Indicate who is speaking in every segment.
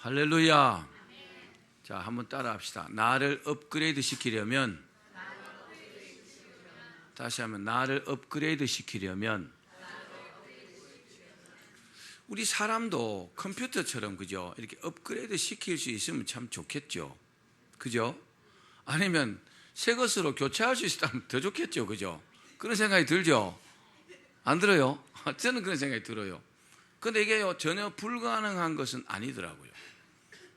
Speaker 1: 할렐루야. 자, 한번 따라 합시다. 나를 업그레이드 시키려면, 다시 하면 나를 업그레이드 시키려면, 우리 사람도 컴퓨터처럼, 그죠? 이렇게 업그레이드 시킬 수 있으면 참 좋겠죠. 그죠? 아니면 새 것으로 교체할 수 있다면 더 좋겠죠. 그죠? 그런 생각이 들죠? 안 들어요? 저는 그런 생각이 들어요. 근데 이게 전혀 불가능한 것은 아니더라고요.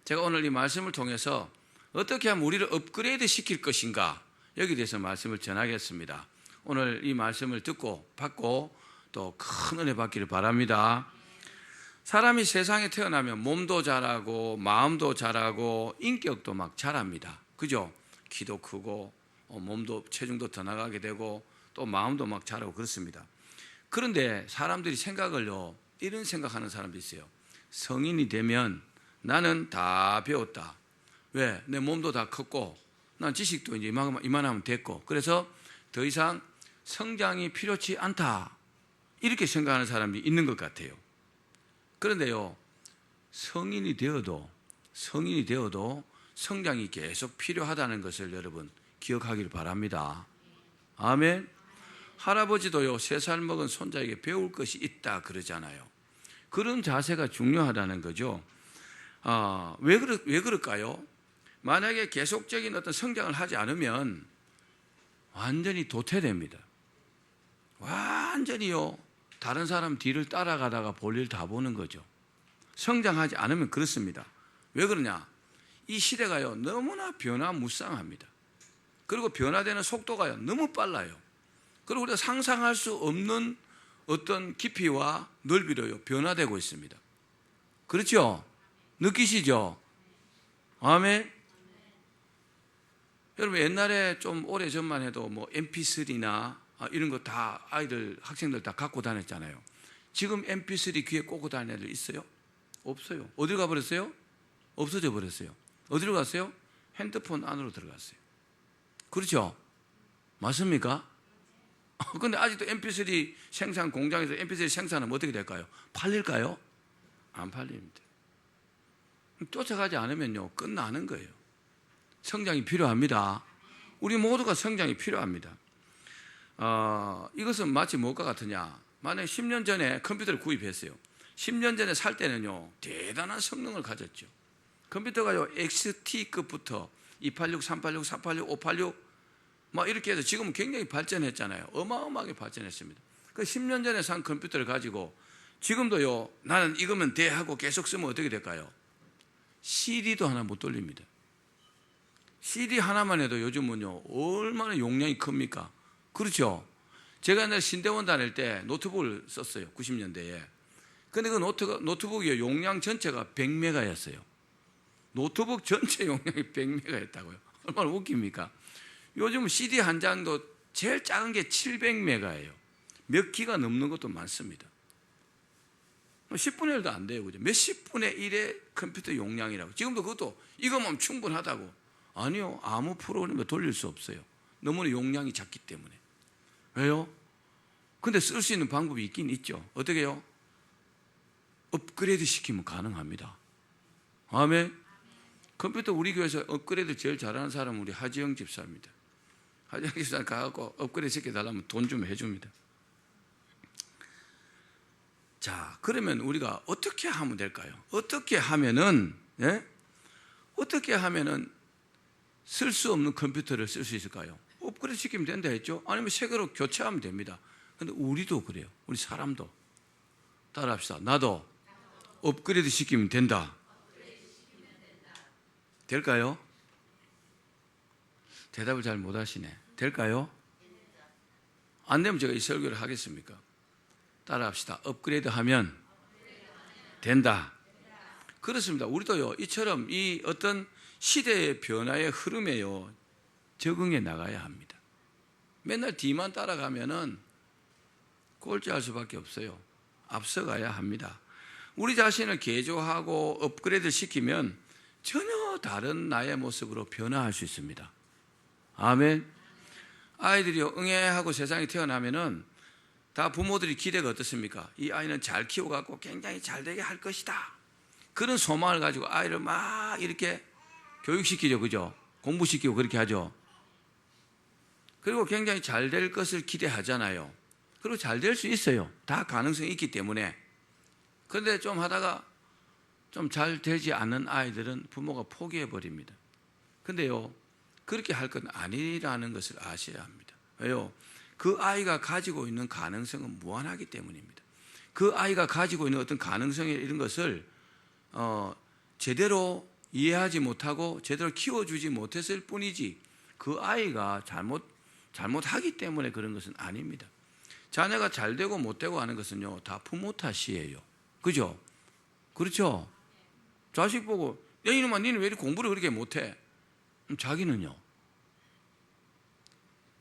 Speaker 1: 제가 오늘 이 말씀을 통해서 어떻게 하면 우리를 업그레이드 시킬 것인가, 여기에 대해서 말씀을 전하겠습니다. 오늘 이 말씀을 듣고 받고 또 큰 은혜 받기를 바랍니다. 사람이 세상에 태어나면 몸도 자라고 마음도 자라고 인격도 막 자랍니다. 그죠? 키도 크고 몸도 체중도 더 나가게 되고 또 마음도 막 자라고 그렇습니다. 그런데 사람들이 생각을요, 이런 생각하는 사람도 있어요. 성인이 되면 나는 다 배웠다. 왜? 내 몸도 다 컸고 난 지식도 이제 이만하면 됐고 그래서 더 이상 성장이 필요치 않다. 이렇게 생각하는 사람이 있는 것 같아요. 그런데요, 성인이 되어도 성장이 계속 필요하다는 것을 여러분 기억하기를 바랍니다. 아멘. 할아버지도요, 3살 먹은 손자에게 배울 것이 있다 그러잖아요. 그런 자세가 중요하다는 거죠. 왜 그럴까요? 만약에 계속적인 어떤 성장을 하지 않으면 완전히 도태됩니다. 완전히요, 다른 사람 뒤를 따라가다가 볼일 다 보는 거죠. 성장하지 않으면 그렇습니다. 왜 그러냐? 이 시대가요, 너무나 변화무쌍합니다. 그리고 변화되는 속도가요, 너무 빨라요. 그리고 우리가 상상할 수 없는 어떤 깊이와 넓이로요, 변화되고 있습니다. 그렇죠? 느끼시죠? 아멘. 여러분, 옛날에 좀 오래전만 해도 뭐 MP3나 이런 거 다 학생들 다 갖고 다녔잖아요. 지금 MP3 귀에 꽂고 다니는 애들 있어요? 없어요. 어디로 가버렸어요? 없어져 버렸어요. 어디로 갔어요? 핸드폰 안으로 들어갔어요. 그렇죠? 맞습니까? 근데 아직도 MP3 생산 공장에서 MP3 생산하면 어떻게 될까요? 팔릴까요? 안 팔립니다. 쫓아가지 않으면요, 끝나는 거예요. 성장이 필요합니다. 우리 모두가 성장이 필요합니다. 이것은 마치 무엇과 같으냐? 만약에 10년 전에 컴퓨터를 구입했어요. 10년 전에 살 때는요, 대단한 성능을 가졌죠. 컴퓨터가요, XT급부터 286, 386, 486, 586 막 이렇게 해서 지금은 굉장히 발전했잖아요. 어마어마하게 발전했습니다. 그 10년 전에 산 컴퓨터를 가지고 지금도요, 나는 이거면 돼 하고 계속 쓰면 어떻게 될까요? CD도 하나 못 돌립니다. CD 하나만 해도 요즘은요, 얼마나 용량이 큽니까? 그렇죠? 제가 옛날에 신대원 다닐 때 노트북을 썼어요. 90년대에. 근데 그 노트북이 용량 전체가 100메가였어요. 노트북 전체 용량이 100메가였다고요. 얼마나 웃깁니까? 요즘은 CD 한 장도 제일 작은 게 700메가예요. 몇 기가 넘는 것도 많습니다. 10분의 1도 안 돼요. 그죠? 몇십 분의 1의 컴퓨터 용량이라고. 지금도 그것도 이거면 충분하다고. 아니요. 아무 프로그램도 돌릴 수 없어요. 너무나 용량이 작기 때문에. 왜요? 근데 쓸 수 있는 방법이 있긴 있죠. 어떻게 해요? 업그레이드 시키면 가능합니다. 아멘. 컴퓨터 우리 교회에서 업그레이드 제일 잘하는 사람은 우리 하지영 집사입니다. 하지영 집사 가갖고 업그레이드 시켜달라면 돈 좀 해줍니다. 자, 그러면 우리가 어떻게 하면 될까요? 어떻게 하면은 쓸 수 없는 컴퓨터를 쓸 수 있을까요? 업그레이드 시키면 된다 했죠? 아니면 새 거로 교체하면 됩니다. 근데 우리도 그래요. 우리 사람도. 따라합시다. 나도 업그레이드 시키면 된다. 될까요? 대답을 잘 못 하시네. 될까요? 안 되면 제가 이 설교를 하겠습니까? 따라합시다. 업그레이드 하면 된다. 그렇습니다. 우리도요, 이처럼 이 어떤 시대의 변화의 흐름에요, 적응해 나가야 합니다. 맨날 뒤만 따라가면은 꼴찌할 수밖에 없어요. 앞서가야 합니다. 우리 자신을 개조하고 업그레이드 시키면 전혀 다른 나의 모습으로 변화할 수 있습니다. 아멘. 아이들이 응애하고 세상에 태어나면은 다 부모들이 기대가 어떻습니까? 이 아이는 잘 키워갖고 굉장히 잘 되게 할 것이다. 그런 소망을 가지고 아이를 막 이렇게 교육시키죠. 그죠? 공부시키고 그렇게 하죠. 그리고 굉장히 잘 될 것을 기대하잖아요. 그리고 잘 될 수 있어요. 다 가능성이 있기 때문에. 그런데 좀 하다가 좀 잘 되지 않는 아이들은 부모가 포기해 버립니다. 근데요, 그렇게 할 건 아니라는 것을 아셔야 합니다. 왜요? 그 아이가 가지고 있는 가능성은 무한하기 때문입니다. 그 아이가 가지고 있는 어떤 가능성이 이런 것을 제대로 이해하지 못하고 제대로 키워주지 못했을 뿐이지 그 아이가 잘못하기 때문에 그런 것은 아닙니다. 자녀가 잘 되고 못 되고 하는 것은요, 다 부모 탓이에요. 그죠? 그렇죠? 자식 보고, 야, 이놈아, 니는 왜 이렇게 공부를 그렇게 못해? 그럼 자기는요?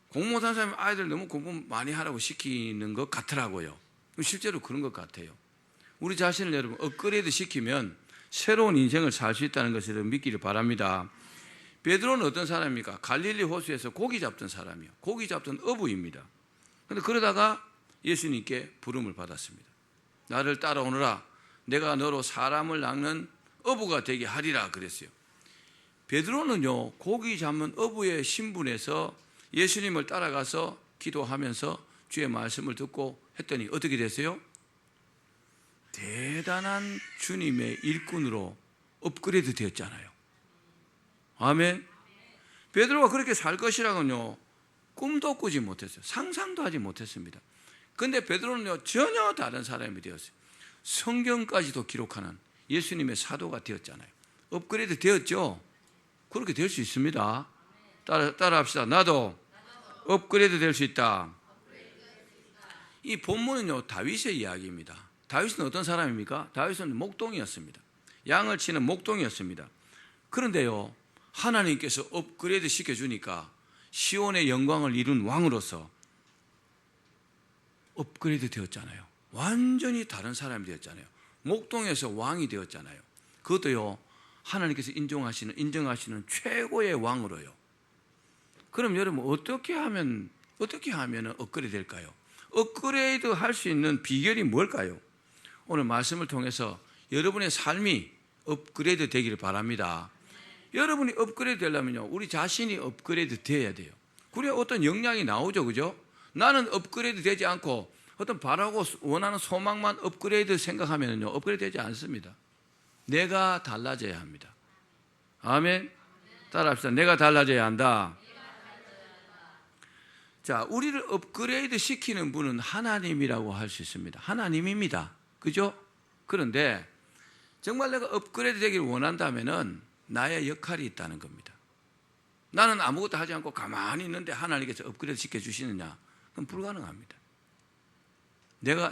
Speaker 1: 공부 못하는 사람이 아이들 너무 공부 많이 하라고 시키는 것 같더라고요. 실제로 그런 것 같아요. 우리 자신을 여러분 업그레이드 시키면 새로운 인생을 살 수 있다는 것을 믿기를 바랍니다. 베드로는 어떤 사람입니까? 갈릴리 호수에서 고기 잡던 사람이요. 고기 잡던 어부입니다. 그런데 그러다가 예수님께 부름을 받았습니다. 나를 따라오너라. 내가 너로 사람을 낚는 어부가 되게 하리라 그랬어요. 베드로는요, 고기 잡는 어부의 신분에서 예수님을 따라가서 기도하면서 주의 말씀을 듣고 했더니 어떻게 됐어요? 대단한 주님의 일꾼으로 업그레이드 되었잖아요. 아멘. 베드로가 그렇게 살 것이라고는요, 꿈도 꾸지 못했어요. 상상도 하지 못했습니다. 그런데 베드로는요, 전혀 다른 사람이 되었어요. 성경까지도 기록하는 예수님의 사도가 되었잖아요. 업그레이드 되었죠? 그렇게 될 수 있습니다. 따라 합시다. 나도 업그레이드 될 수 있다. 이 본문은요, 다윗의 이야기입니다. 다윗은 어떤 사람입니까? 다윗은 목동이었습니다. 양을 치는 목동이었습니다. 그런데요, 하나님께서 업그레이드 시켜주니까 시온의 영광을 이룬 왕으로서 업그레이드 되었잖아요. 완전히 다른 사람이 되었잖아요. 목동에서 왕이 되었잖아요. 그것도요, 하나님께서 인정하시는 최고의 왕으로요. 그럼 여러분 어떻게 하면 업그레이드 될까요? 업그레이드 할 수 있는 비결이 뭘까요? 오늘 말씀을 통해서 여러분의 삶이 업그레이드 되기를 바랍니다. 여러분이 업그레이드 되려면요, 우리 자신이 업그레이드 되어야 돼요. 그래야 어떤 역량이 나오죠. 그죠? 나는 업그레이드 되지 않고 어떤 바라고 원하는 소망만 업그레이드 생각하면요, 업그레이드 되지 않습니다. 내가 달라져야 합니다. 아멘. 따라합시다. 내가 달라져야 한다. 자, 우리를 업그레이드 시키는 분은 하나님이라고 할 수 있습니다. 하나님입니다. 그죠? 그런데 정말 내가 업그레이드 되기를 원한다면은 나의 역할이 있다는 겁니다. 나는 아무것도 하지 않고 가만히 있는데 하나님께서 업그레이드 시켜주시느냐? 그건 불가능합니다.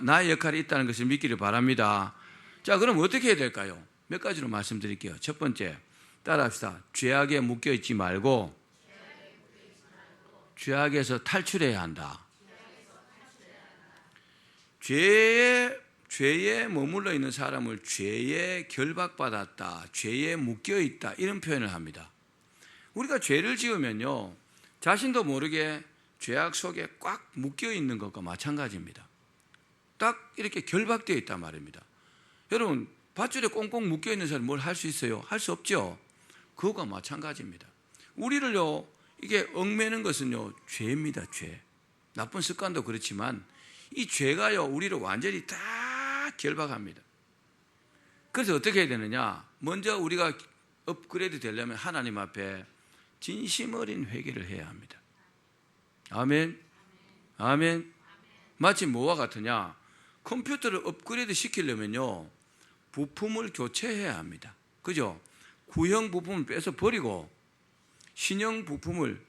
Speaker 1: 나의 역할이 있다는 것을 믿기를 바랍니다. 자, 그럼 어떻게 해야 될까요? 몇 가지로 말씀드릴게요. 첫 번째, 따라합시다. 죄악에 묶여있지 말고 죄악에서 탈출해야 한다. 죄에 머물러 있는 사람을 죄에 결박받았다, 죄에 묶여있다, 이런 표현을 합니다. 우리가 죄를 지으면요, 자신도 모르게 죄악 속에 꽉 묶여있는 것과 마찬가지입니다. 딱 이렇게 결박되어 있단 말입니다. 여러분, 밧줄에 꽁꽁 묶여있는 사람이 뭘 할 수 있어요? 할 수 없죠. 그것과 마찬가지입니다. 우리를요, 이게 얽매는 것은요, 죄입니다. 죄. 나쁜 습관도 그렇지만 이 죄가요, 우리를 완전히 다 결박합니다. 그래서 어떻게 해야 되느냐? 먼저 우리가 업그레이드 되려면 하나님 앞에 진심 어린 회개를 해야 합니다. 아멘. 아멘. 마치 뭐와 같으냐? 컴퓨터를 업그레이드 시키려면요, 부품을 교체해야 합니다. 그죠? 구형 부품을 빼서 버리고 신형 부품을,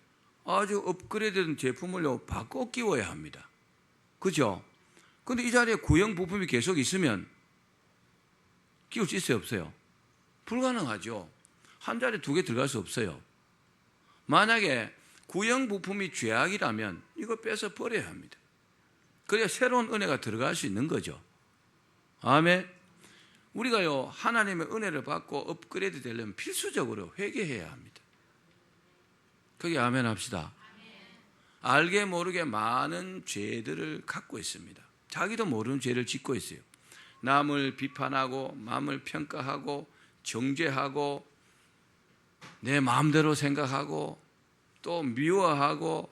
Speaker 1: 아주 업그레이드된 제품을 바꿔 끼워야 합니다. 그죠? 근데 이 자리에 구형 부품이 계속 있으면 끼울 수 있어요, 없어요? 불가능하죠. 한 자리에 두 개 들어갈 수 없어요. 만약에 구형 부품이 죄악이라면 이거 빼서 버려야 합니다. 그래야 새로운 은혜가 들어갈 수 있는 거죠. 아멘. 우리가요, 하나님의 은혜를 받고 업그레이드 되려면 필수적으로 회개해야 합니다. 거기 아멘 합시다. 알게 모르게 많은 죄들을 갖고 있습니다. 자기도 모르는 죄를 짓고 있어요. 남을 비판하고 남을 평가하고 정죄하고 내 마음대로 생각하고 또 미워하고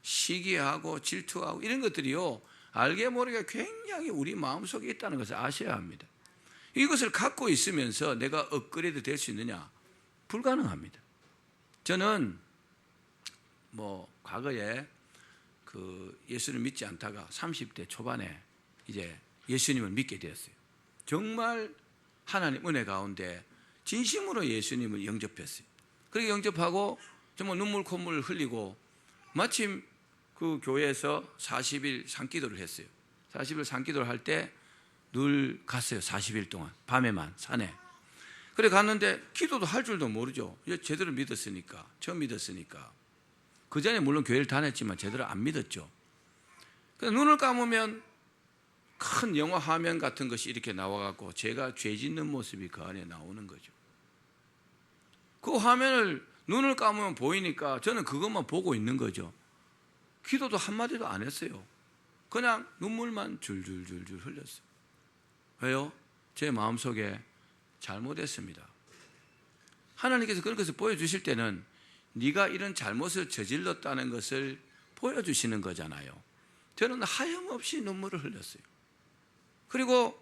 Speaker 1: 시기하고 질투하고 이런 것들이요, 알게 모르게 굉장히 우리 마음속에 있다는 것을 아셔야 합니다. 이것을 갖고 있으면서 내가 업그레이드 될 수 있느냐? 불가능합니다. 저는 과거에 예수를 믿지 않다가 30대 초반에 이제 예수님을 믿게 되었어요. 정말 하나님 은혜 가운데 진심으로 예수님을 영접했어요. 그렇게 영접하고 정말 눈물 콧물 흘리고 마침 그 교회에서 40일 산기도를 했어요. 40일 산기도를 할 때 늘 갔어요. 40일 동안 밤에만 산에. 그래 갔는데 기도도 할 줄도 모르죠. 제대로 믿었으니까, 처음 믿었으니까. 그 전에 물론 교회를 다녔지만 제대로 안 믿었죠. 그래서 눈을 감으면 큰 영화 화면 같은 것이 이렇게 나와갖고 제가 죄 짓는 모습이 그 안에 나오는 거죠. 그 화면을 눈을 감으면 보이니까 저는 그것만 보고 있는 거죠. 기도도 한마디도 안 했어요. 그냥 눈물만 줄줄줄줄 흘렸어요. 왜요? 제 마음속에 잘못했습니다. 하나님께서 그런 것을 보여주실 때는 네가 이런 잘못을 저질렀다는 것을 보여주시는 거잖아요. 저는 하염없이 눈물을 흘렸어요. 그리고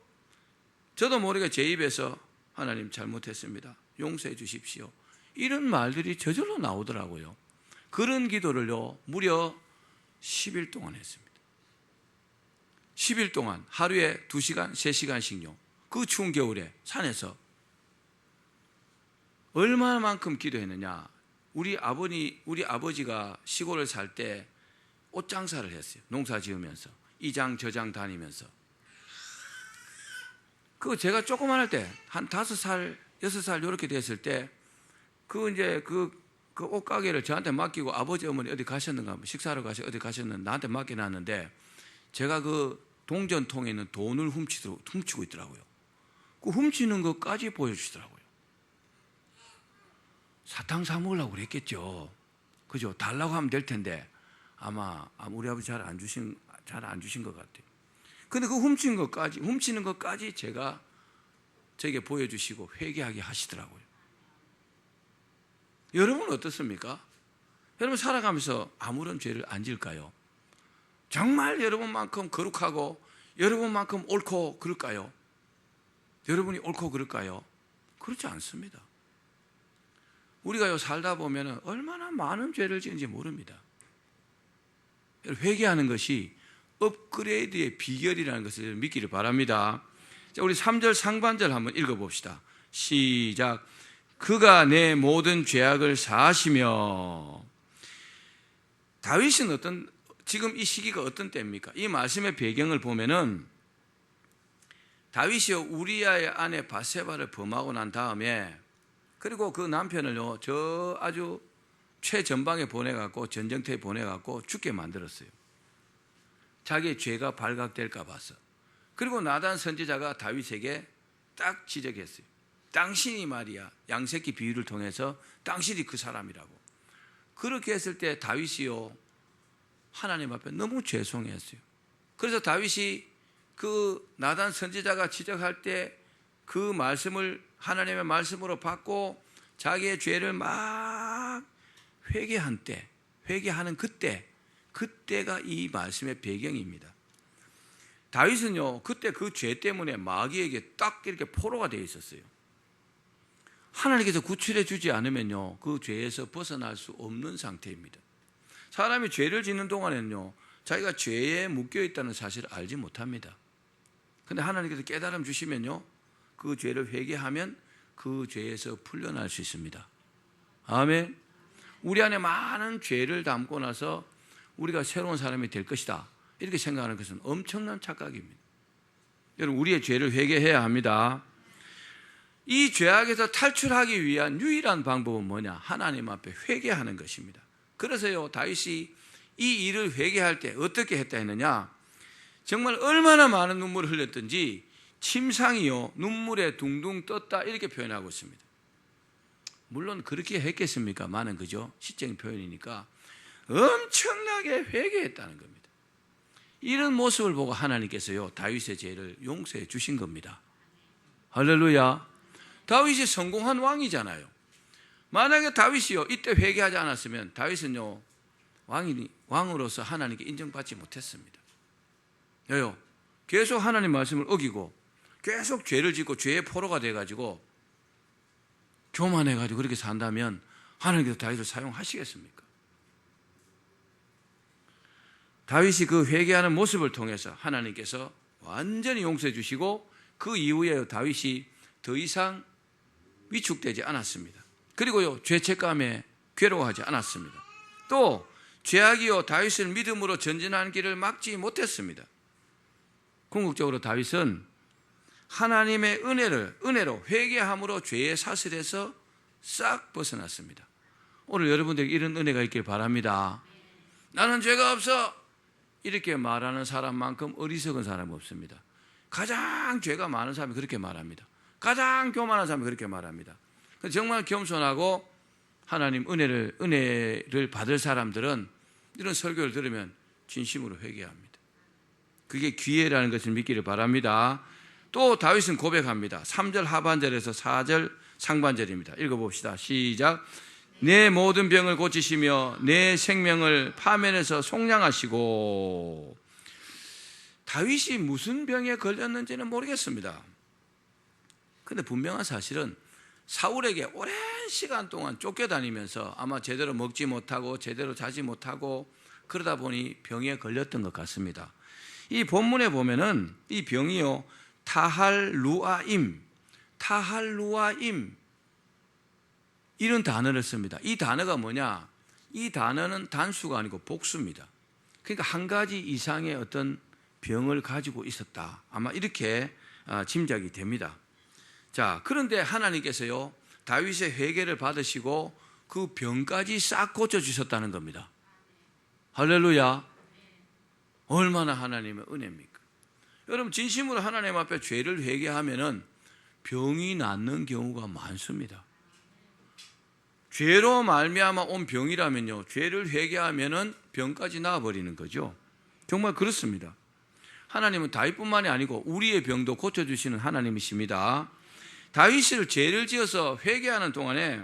Speaker 1: 저도 모르게 제 입에서 하나님 잘못했습니다, 용서해 주십시오, 이런 말들이 저절로 나오더라고요. 그런 기도를요 무려 10일 동안 했습니다. 10일 동안 하루에 2시간, 3시간씩요. 그 추운 겨울에 산에서 얼마만큼 기도했느냐. 우리 아버지가 시골을 살 때 옷장사를 했어요. 농사 지으면서 이장 저장 다니면서. 그거 제가 조그만할 때 한 5살, 6살 이렇게 됐을 때 그 옷가게를 저한테 맡기고 아버지 어머니 어디 가셨는가, 식사하러 어디 가셨는가 나한테 맡겨놨는데 제가 그 동전통에 있는 돈을 훔치고 있더라고요. 그 훔치는 것까지 보여주시더라고요. 사탕 사 먹으려고 그랬겠죠. 그죠? 달라고 하면 될 텐데 아마 우리 아버지 잘 안 주신 것 같아요. 근데 그 훔치는 것까지 저에게 보여주시고 회개하게 하시더라고요. 여러분은 어떻습니까? 여러분 살아가면서 아무런 죄를 안 질까요? 정말 여러분만큼 거룩하고 여러분만큼 옳고 그럴까요? 여러분이 옳고 그럴까요? 그렇지 않습니다. 우리가 살다 보면 얼마나 많은 죄를 지는지 모릅니다. 회개하는 것이 업그레이드의 비결이라는 것을 믿기를 바랍니다. 자, 우리 3절 상반절 한번 읽어봅시다. 시작. 그가 내 모든 죄악을 사하시며. 다윗은 지금 이 시기가 어떤 때입니까? 이 말씀의 배경을 보면은 다윗이 우리아의 아내 바세바를 범하고 난 다음에, 그리고 그 남편을요 저 아주 최전방에 보내갖고 전쟁터에 보내갖고 죽게 만들었어요. 자기의 죄가 발각될까 봐서. 그리고 나단 선지자가 다윗에게 딱 지적했어요. 당신이 말이야, 양새끼 비유를 통해서 당신이 그 사람이라고. 그렇게 했을 때 다윗이요 하나님 앞에 너무 죄송했어요. 그래서 다윗이 그 나단 선지자가 지적할 때 그 말씀을 하나님의 말씀으로 받고 자기의 죄를 막 회개하는 그때가 이 말씀의 배경입니다. 다윗은요 그때 그 죄 때문에 마귀에게 딱 이렇게 포로가 되어 있었어요. 하나님께서 구출해 주지 않으면요 그 죄에서 벗어날 수 없는 상태입니다. 사람이 죄를 짓는 동안에는요 자기가 죄에 묶여 있다는 사실을 알지 못합니다. 그런데 하나님께서 깨달음 주시면요 그 죄를 회개하면 그 죄에서 풀려날 수 있습니다. 아멘. 우리 안에 많은 죄를 담고 나서 우리가 새로운 사람이 될 것이다 이렇게 생각하는 것은 엄청난 착각입니다. 여러분 우리의 죄를 회개해야 합니다. 이 죄악에서 탈출하기 위한 유일한 방법은 뭐냐? 하나님 앞에 회개하는 것입니다. 그래서요 다윗이 이 일을 회개할 때 어떻게 했다 했느냐? 정말 얼마나 많은 눈물을 흘렸든지 침상이요 눈물에 둥둥 떴다 이렇게 표현하고 있습니다. 물론 그렇게 했겠습니까? 많은 그죠? 시적인 표현이니까 엄청나게 회개했다는 겁니다. 이런 모습을 보고 하나님께서요 다윗의 죄를 용서해 주신 겁니다. 할렐루야. 다윗이 성공한 왕이잖아요. 만약에 다윗이요 이때 회개하지 않았으면 다윗은요 왕으로서 하나님께 인정받지 못했습니다. 왜요? 계속 하나님 말씀을 어기고 계속 죄를 짓고 죄의 포로가 돼가지고 교만해가지고 그렇게 산다면 하나님께서 다윗을 사용하시겠습니까? 다윗이 그 회개하는 모습을 통해서 하나님께서 완전히 용서해 주시고 그 이후에 다윗이 더 이상 위축되지 않았습니다. 그리고요 죄책감에 괴로워하지 않았습니다. 또 죄악이요 다윗을 믿음으로 전진하는 길을 막지 못했습니다. 궁극적으로 다윗은 하나님의 은혜로 회개함으로 죄의 사슬에서 싹 벗어났습니다. 오늘 여러분들에게 이런 은혜가 있길 바랍니다. 나는 죄가 없어 이렇게 말하는 사람만큼 어리석은 사람은 없습니다. 가장 죄가 많은 사람이 그렇게 말합니다. 가장 교만한 사람이 그렇게 말합니다. 정말 겸손하고 하나님 은혜를 받을 사람들은 이런 설교를 들으면 진심으로 회개합니다. 그게 기회라는 것을 믿기를 바랍니다. 또 다윗은 고백합니다. 3절 하반절에서 4절 상반절입니다. 읽어봅시다. 시작. 내 모든 병을 고치시며 내 생명을 파면에서 속량하시고. 다윗이 무슨 병에 걸렸는지는 모르겠습니다. 그런데 분명한 사실은 사울에게 오랜 시간 동안 쫓겨다니면서 아마 제대로 먹지 못하고 제대로 자지 못하고 그러다 보니 병에 걸렸던 것 같습니다. 이 본문에 보면은 이 병이요 타할루아임 이런 단어를 씁니다. 이 단어가 뭐냐? 이 단어는 단수가 아니고 복수입니다. 그러니까 한 가지 이상의 어떤 병을 가지고 있었다. 아마 이렇게 짐작이 됩니다. 자, 그런데 하나님께서요 다윗의 회개를 받으시고 그 병까지 싹 고쳐주셨다는 겁니다. 할렐루야. 얼마나 하나님의 은혜입니까? 여러분 진심으로 하나님 앞에 죄를 회개하면은 병이 낫는 경우가 많습니다. 죄로 말미암아 온 병이라면요 죄를 회개하면은 병까지 나아버리는 거죠. 정말 그렇습니다. 하나님은 다윗뿐만이 아니고 우리의 병도 고쳐주시는 하나님이십니다. 다윗을 죄를 지어서 회개하는 동안에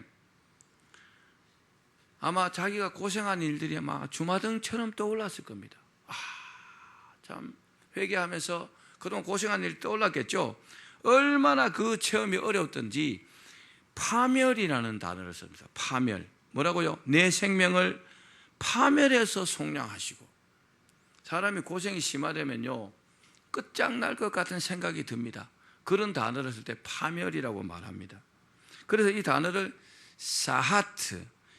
Speaker 1: 아마 자기가 고생한 일들이 아마 주마등처럼 떠올랐을 겁니다. 참 회개하면서 그동안 고생한 일이 떠올랐겠죠. 얼마나 그 체험이 어려웠던지 파멸이라는 단어를 씁니다. 파멸. 뭐라고요? 내 생명을 파멸해서 속량하시고. 사람이 고생이 심하다면요 끝장날 것 같은 생각이 듭니다. 그런 단어를 쓸 때 파멸이라고 말합니다. 그래서 이 단어를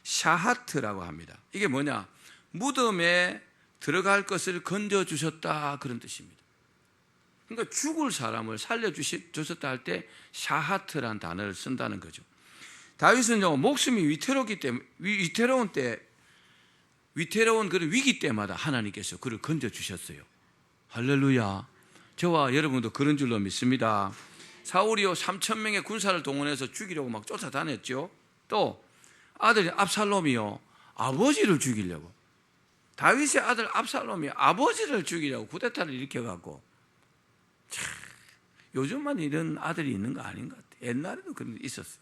Speaker 1: 샤하트라고 합니다. 이게 뭐냐? 무덤에 들어갈 것을 건져주셨다 그런 뜻입니다. 그러니까 죽을 사람을 살려주셨다 할 때 샤하트라는 단어를 쓴다는 거죠. 다윗은요 목숨이 위태로운 그런 위기 때마다 하나님께서 그를 건져주셨어요. 할렐루야. 저와 여러분도 그런 줄로 믿습니다. 사울이요 3,000명의 군사를 동원해서 죽이려고 막 쫓아다녔죠. 또 아들이 압살롬이요 아버지를 죽이려고, 다윗의 아들 압살롬이 아버지를 죽이려고 쿠데타를 일으켜갖고, 요즘만 이런 아들이 있는 거 아닌 것 같아요. 옛날에도 그런 게 있었어요.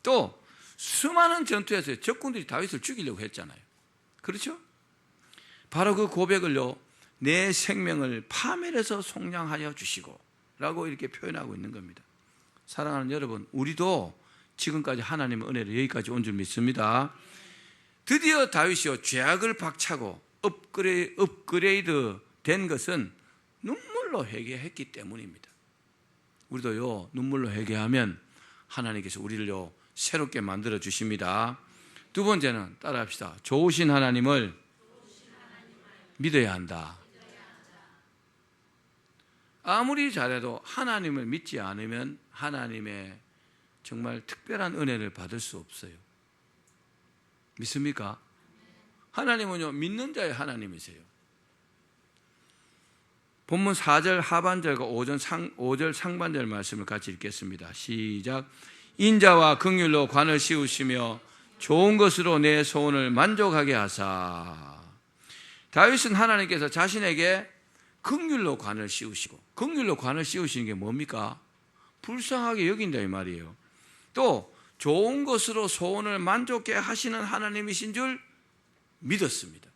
Speaker 1: 또 수많은 전투에서 적군들이 다윗을 죽이려고 했잖아요. 그렇죠? 바로 그 고백을요 내 생명을 파멸해서 속량하여 주시고 라고 이렇게 표현하고 있는 겁니다. 사랑하는 여러분, 우리도 지금까지 하나님의 은혜로 여기까지 온 줄 믿습니다. 드디어 다윗이요 죄악을 박차고 업그레이드 된 것은 눈물로 회개했기 때문입니다. 우리도요 눈물로 회개하면 하나님께서 우리를요 새롭게 만들어 주십니다. 두 번째는 따라합시다. 좋으신 하나님을 믿어야 한다. 아무리 잘해도 하나님을 믿지 않으면 하나님의 정말 특별한 은혜를 받을 수 없어요. 믿습니까? 하나님은요 믿는 자의 하나님이세요. 본문 4절 하반절과 5절 상반절 말씀을 같이 읽겠습니다. 시작. 인자와 긍휼로 관을 씌우시며 좋은 것으로 내 소원을 만족하게 하사. 다윗은 하나님께서 자신에게 긍휼로 관을 씌우시고, 긍휼로 관을 씌우시는 게 뭡니까? 불쌍하게 여긴다 이 말이에요. 또 좋은 것으로 소원을 만족케 하시는 하나님이신 줄 믿었습니다.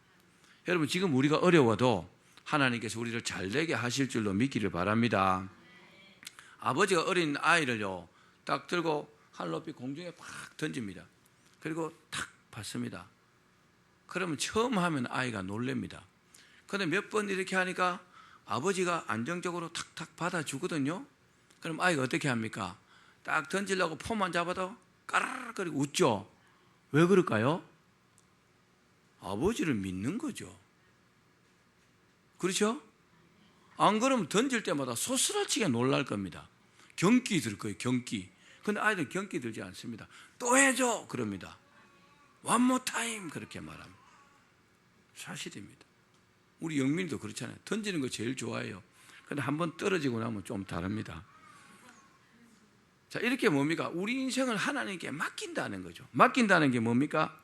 Speaker 1: 여러분, 지금 우리가 어려워도 하나님께서 우리를 잘되게 하실 줄로 믿기를 바랍니다. 아버지가 어린 아이를요 딱 들고 하늘 높이 공중에 팍 던집니다. 그리고 탁 받습니다. 그러면 처음 하면 아이가 놀랍니다. 그런데 몇 번 이렇게 하니까 아버지가 안정적으로 탁탁 받아주거든요. 그럼 아이가 어떻게 합니까? 딱 던지려고 폼만 잡아도 까르르거리고 웃죠. 왜 그럴까요? 아버지를 믿는 거죠. 그렇죠? 안 그러면 던질 때마다 소스라치게 놀랄 겁니다. 경기 들 거예요, 경기. 근데 아이들은 경기 들지 않습니다. 또 해줘! 그럽니다. One more time! 그렇게 말합니다. 사실입니다. 우리 영민이도 그렇잖아요. 던지는 거 제일 좋아해요. 근데 한번 떨어지고 나면 좀 다릅니다. 자, 이렇게 뭡니까? 우리 인생을 하나님께 맡긴다는 거죠. 맡긴다는 게 뭡니까?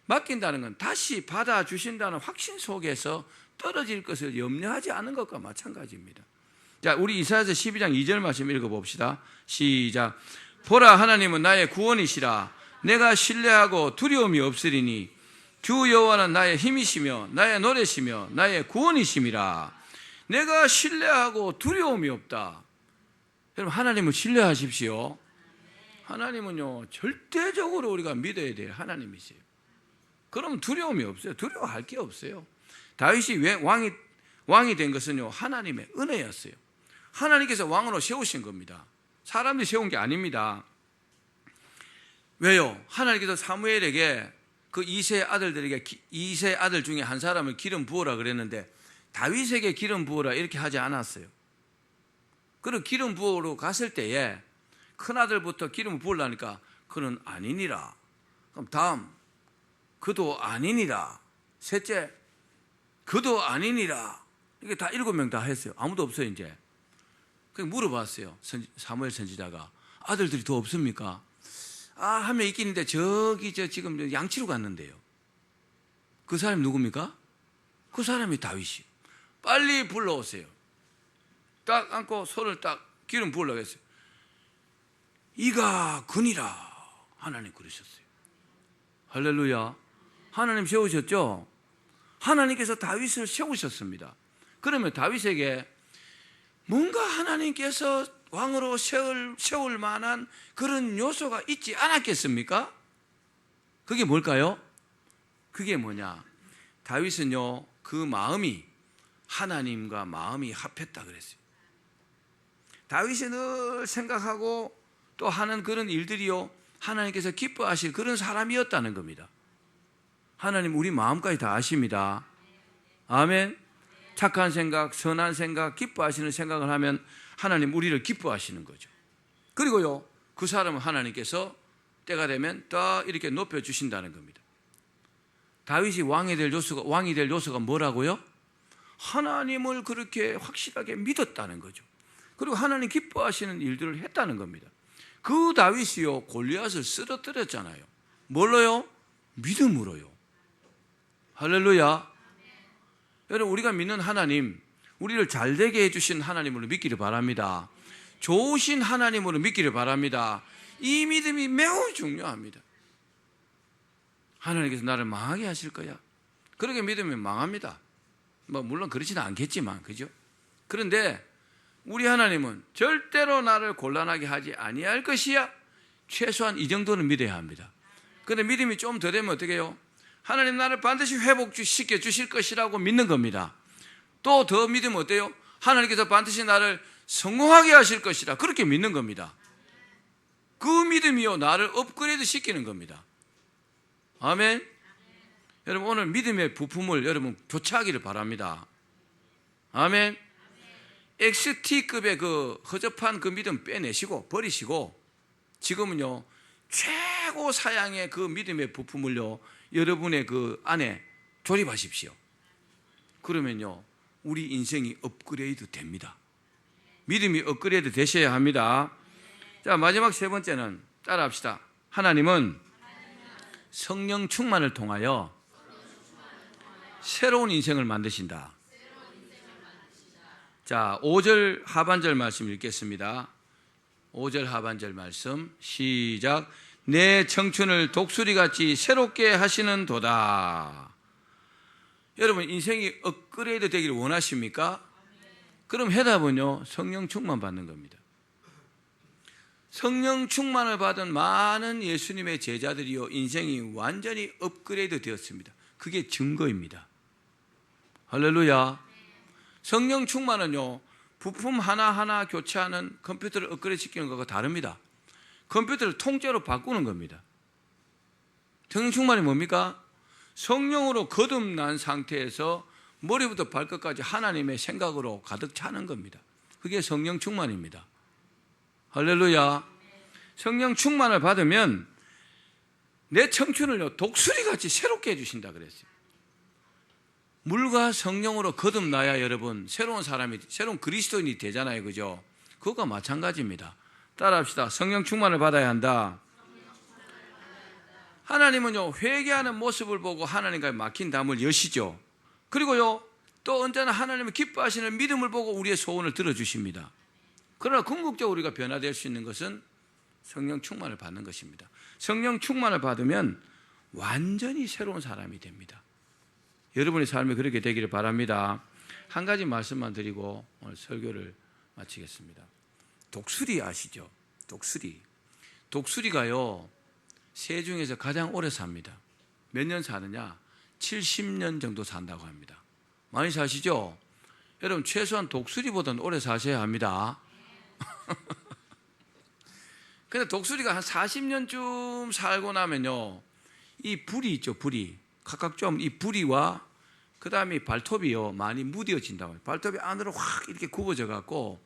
Speaker 1: 맡긴다는 건 다시 받아주신다는 확신 속에서 떨어질 것을 염려하지 않은 것과 마찬가지입니다. 자, 우리 이사야서 12장 2절 말씀 읽어봅시다. 시작. 보라, 하나님은 나의 구원이시라. 내가 신뢰하고 두려움이 없으리니 주 여호와는 나의 힘이시며 나의 노래시며 나의 구원이심이라. 내가 신뢰하고 두려움이 없다. 여러분, 하나님을 신뢰하십시오. 하나님은요 절대적으로 우리가 믿어야 돼요. 하나님이세요. 그럼 두려움이 없어요. 두려워할 게 없어요. 다윗이 왜 왕이 된 것은요 하나님의 은혜였어요. 하나님께서 왕으로 세우신 겁니다. 사람들이 세운 게 아닙니다. 왜요? 하나님께서 사무엘에게 그 이세 아들들에게 이세 아들 중에 한 사람을 기름 부어라 그랬는데 다윗에게 기름 부어라 이렇게 하지 않았어요. 그리고 기름 부으러 갔을 때에 큰아들부터 기름을 부으려니까 그는 아니니라. 그럼 다음 그도 아니니라. 셋째 그도 아니니라. 이게 다 7명 다 했어요. 아무도 없어요 이제. 그냥 물어봤어요. 사무엘 선지자가 아들들이 더 없습니까? 한 명 있긴 있는데 저기 지금 양치로 갔는데요. 그 사람이 누굽니까? 그 사람이 다윗이요. 빨리 불러오세요. 딱 안고 손을 딱 기름 부으려고 했어요. 이가 그니라. 하나님 그러셨어요. 할렐루야. 하나님 세우셨죠? 하나님께서 다윗을 세우셨습니다. 그러면 다윗에게 뭔가 하나님께서 왕으로 세울 만한 그런 요소가 있지 않았겠습니까? 그게 뭘까요? 그게 뭐냐? 다윗은요 그 마음이 하나님과 마음이 합했다 그랬어요. 다윗이 늘 생각하고 또 하는 그런 일들이요 하나님께서 기뻐하실 그런 사람이었다는 겁니다. 하나님 우리 마음까지 다 아십니다. 아멘. 착한 생각, 선한 생각, 기뻐하시는 생각을 하면 하나님 우리를 기뻐하시는 거죠. 그리고요 그 사람은 하나님께서 때가 되면 딱 이렇게 높여주신다는 겁니다. 다윗이 왕이 될 요소가 뭐라고요? 하나님을 그렇게 확실하게 믿었다는 거죠. 그리고 하나님 기뻐하시는 일들을 했다는 겁니다. 그 다윗이요 골리앗을 쓰러뜨렸잖아요. 뭘로요? 믿음으로요. 할렐루야. 여러분 우리가 믿는 하나님, 우리를 잘되게 해주신 하나님으로 믿기를 바랍니다. 좋으신 하나님으로 믿기를 바랍니다. 이 믿음이 매우 중요합니다. 하나님께서 나를 망하게 하실 거야. 그렇게 믿으면 망합니다. 물론 그렇지는 않겠지만, 그죠? 그런데 우리 하나님은 절대로 나를 곤란하게 하지 아니할 것이야. 최소한 이 정도는 믿어야 합니다. 그런데 믿음이 좀 더 되면 어떻게 해요? 하나님 나를 반드시 회복시켜 주실 것이라고 믿는 겁니다. 또 더 믿으면 어때요? 하나님께서 반드시 나를 성공하게 하실 것이라 그렇게 믿는 겁니다. 그 믿음이요 나를 업그레이드 시키는 겁니다. 아멘. 여러분 오늘 믿음의 부품을 여러분 교체하기를 바랍니다. 아멘. XT급의 그 허접한 그 믿음 빼내시고 버리시고 지금은요 최고 사양의 그 믿음의 부품을요 여러분의 그 안에 조립하십시오. 그러면요 우리 인생이 업그레이드 됩니다. 믿음이 업그레이드 되셔야 합니다. 자, 마지막 세 번째는 따라합시다. 하나님은 성령 충만을 통하여 새로운 인생을 만드신다. 자, 5절 하반절 말씀 읽겠습니다. 5절 하반절 말씀 시작. 내 청춘을 독수리같이 새롭게 하시는 도다. 여러분 인생이 업그레이드 되기를 원하십니까? 그럼 해답은요, 성령 충만 받는 겁니다. 성령 충만을 받은 많은 예수님의 제자들이요, 인생이 완전히 업그레이드 되었습니다. 그게 증거입니다. 할렐루야. 성령 충만은요, 부품 하나하나 교체하는, 컴퓨터를 업그레이드 시키는 것과 다릅니다. 컴퓨터를 통째로 바꾸는 겁니다. 성령 충만이 뭡니까? 성령으로 거듭난 상태에서 머리부터 발끝까지 하나님의 생각으로 가득 차는 겁니다. 그게 성령 충만입니다. 할렐루야. 성령 충만을 받으면 내 청춘을요, 독수리같이 새롭게 해주신다 그랬어요. 물과 성령으로 거듭나야 여러분 새로운 사람이, 새로운 그리스도인이 되잖아요. 그죠? 그것과 마찬가지입니다. 따라합시다. 성령 충만을 받아야 한다. 하나님은요, 회개하는 모습을 보고 하나님과의 막힌 담을 여시죠. 그리고요, 또 언제나 하나님을 기뻐하시는 믿음을 보고 우리의 소원을 들어주십니다. 그러나 궁극적으로 우리가 변화될 수 있는 것은 성령 충만을 받는 것입니다. 성령 충만을 받으면 완전히 새로운 사람이 됩니다. 여러분의 삶이 그렇게 되기를 바랍니다. 한 가지 말씀만 드리고 오늘 설교를 마치겠습니다. 독수리 아시죠? 독수리. 독수리가요, 새 중에서 가장 오래 삽니다. 몇 년 사느냐? 70년 정도 산다고 합니다. 많이 사시죠? 여러분 최소한 독수리보다는 오래 사셔야 합니다. 근데 독수리가 한 40년쯤 살고 나면요, 이 부리 있죠, 부리. 각각 좀 이 부리와 그 다음에 발톱이요, 많이 무뎌진다고 해요. 발톱이 안으로 확 이렇게 굽어져 갖고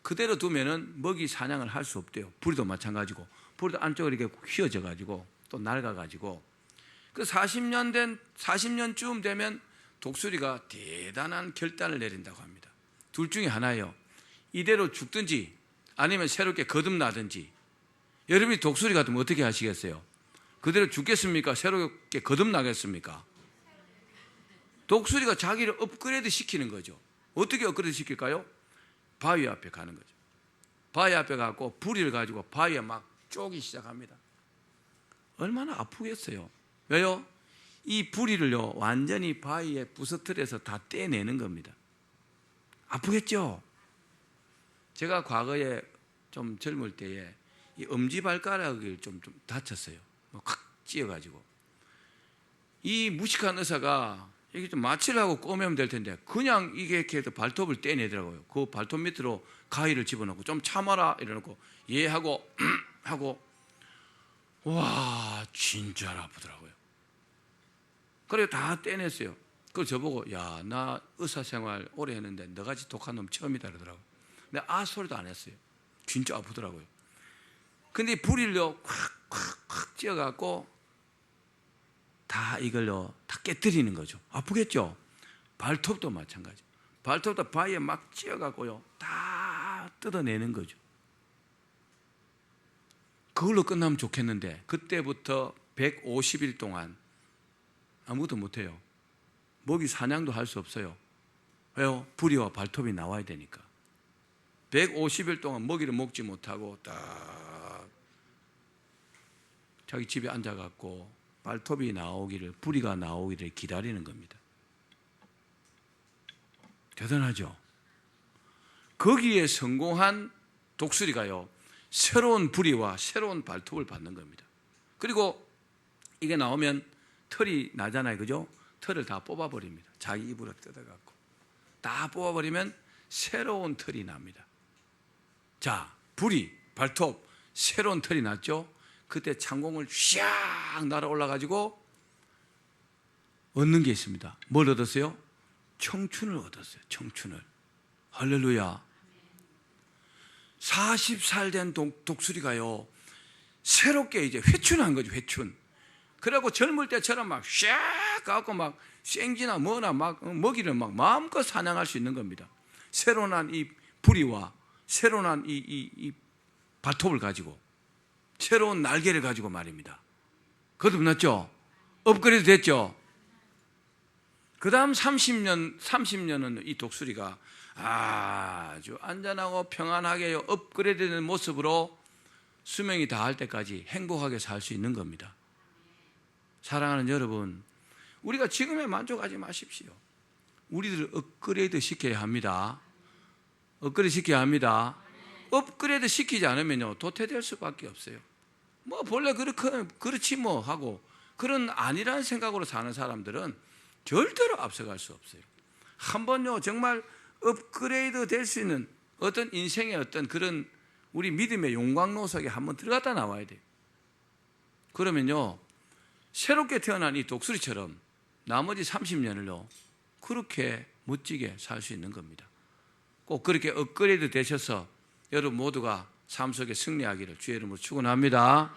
Speaker 1: 그대로 두면은 먹이 사냥을 할 수 없대요. 부리도 마찬가지고. 부리도 안쪽으로 이렇게 휘어져 가지고 또 낡아 가지고. 그 40년쯤 되면 독수리가 대단한 결단을 내린다고 합니다. 둘 중에 하나예요. 이대로 죽든지 아니면 새롭게 거듭나든지. 여러분이 독수리 같으면 어떻게 하시겠어요? 그대로 죽겠습니까? 새롭게 거듭나겠습니까? 독수리가 자기를 업그레이드 시키는 거죠. 어떻게 업그레이드 시킬까요? 바위 앞에 가는 거죠. 바위 앞에 가고 부리를 가지고 바위에 막 쪼기 시작합니다. 얼마나 아프겠어요? 왜요? 이 부리를요, 완전히 바위에 부서뜨려서 다 떼내는 겁니다. 아프겠죠? 제가 과거에 좀 젊을 때에 이 엄지발가락을 좀 다쳤어요. 확 찧어가지고. 이 무식한 의사가 이게 좀 마취를 하고 꼬매면 될 텐데 그냥 이게 이렇게 해서 발톱을 떼내더라고요. 그 발톱 밑으로 가위를 집어넣고 좀 참아라 이러놓고 예 하고 하고 와 진짜 아프더라고요. 그래 다 떼냈어요. 그걸 저보고 야 나 의사생활 오래 했는데 너같이 독한 놈 처음이다 그러더라고요. 근데 아 소리도 안 했어요. 진짜 아프더라고요. 근데 부리를요 콱콱콱 찧어갖고 다 이걸로 다 깨뜨리는 거죠. 아프겠죠? 발톱도 마찬가지. 발톱도 바위에 막 찧어갖고요 다 뜯어내는 거죠. 그걸로 끝나면 좋겠는데 그때부터 150일 동안 아무것도 못해요. 먹이 사냥도 할 수 없어요. 왜요? 부리와 발톱이 나와야 되니까. 150일 동안 먹이를 먹지 못하고 딱 자기 집에 앉아갖고 발톱이 나오기를, 부리가 나오기를 기다리는 겁니다. 대단하죠? 거기에 성공한 독수리가요 새로운 부리와 새로운 발톱을 받는 겁니다. 그리고 이게 나오면 털이 나잖아요. 그죠? 털을 다 뽑아버립니다. 자기 입으로 뜯어갖고 다 뽑아버리면 새로운 털이 납니다. 자, 부리, 발톱, 새로운 털이 났죠? 그때 창공을 샥 날아올라가지고 얻는 게 있습니다. 뭘 얻었어요? 청춘을 얻었어요. 청춘을. 할렐루야. 40살 된 독수리가요 새롭게 이제 회춘한 거죠. 회춘. 그래갖고 젊을 때처럼 막 샥 가갖고 막 생쥐나 뭐나 막 먹이를 막 마음껏 사냥할 수 있는 겁니다. 새로 난 이 부리와 새로 난 이 발톱을 가지고 새로운 날개를 가지고 말입니다. 거듭났죠? 업그레이드 됐죠? 그 다음 30년은 이 독수리가 아주 안전하고 평안하게 업그레이드되는 모습으로 수명이 다할 때까지 행복하게 살 수 있는 겁니다. 사랑하는 여러분, 우리가 지금에 만족하지 마십시오. 우리들을 업그레이드 시켜야 합니다. 업그레이드 시켜야 합니다. 업그레이드 시키지 않으면요, 도태될 수밖에 없어요. 뭐 본래 그렇지 뭐 하고 그런 아니라는 생각으로 사는 사람들은 절대로 앞서갈 수 없어요. 한번요 정말 업그레이드 될 수 있는 어떤 인생의 어떤 그런 우리 믿음의 용광로 속에 한번 들어갔다 나와야 돼요. 그러면요 새롭게 태어난 이 독수리처럼 나머지 30년을요 그렇게 멋지게 살 수 있는 겁니다. 꼭 그렇게 업그레이드 되셔서 여러분 모두가 삶 속에 승리하기를 주의 이름으로 축원합니다.